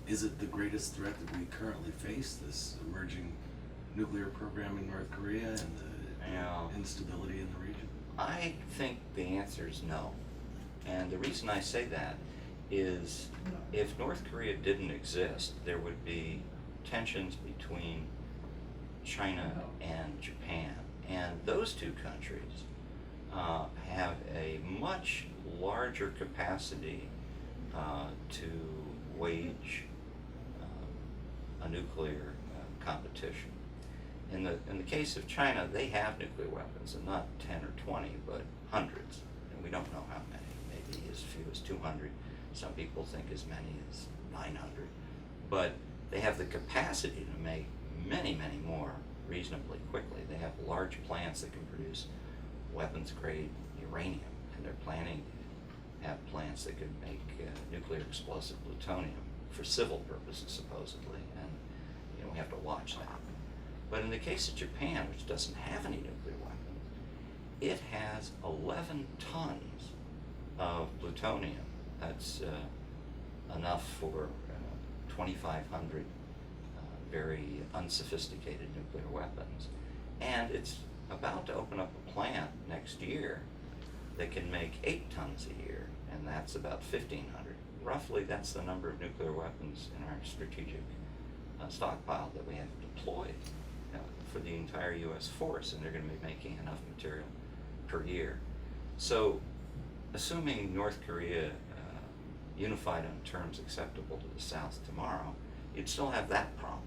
is it the greatest threat that we currently face, this emerging nuclear program in North Korea and Yeah. the instability in the region? I think the answer is no. And the reason I say that is if North Korea didn't exist, there would be tensions between China and Japan. And those two countries have a much larger capacity to wage a nuclear competition. In the case of China, they have nuclear weapons, and not 10 or 20, but hundreds. And we don't know how many, maybe as few as 200. Some people think as many as 900. But they have the capacity to make many, many more reasonably quickly. They have large plants that can produce weapons-grade uranium, and they're planning to have plants that could make nuclear explosive plutonium for civil purposes, supposedly, and we have to watch that. But in the case of Japan, which doesn't have any nuclear weapons, it has 11 tons of plutonium. That's enough for 2,500 very unsophisticated nuclear weapons. And it's about to open up a plant next year that can make 8 tons a year, and that's about 1,500. Roughly, that's the number of nuclear weapons in our strategic stockpile that we have deployed for the entire U.S. force, and they're going to be making enough material per year. So, assuming North Korea unified on terms acceptable to the South tomorrow, you'd still have that problem.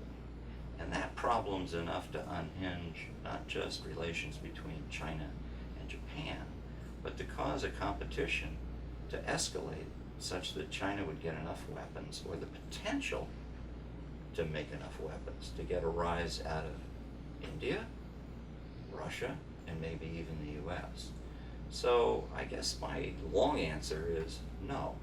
And that problem's enough to unhinge not just relations between China and Japan, but to cause a competition to escalate such that China would get enough weapons, or the potential to make enough weapons, to get a rise out of India, Russia, and maybe even the US. So I guess my long answer is no.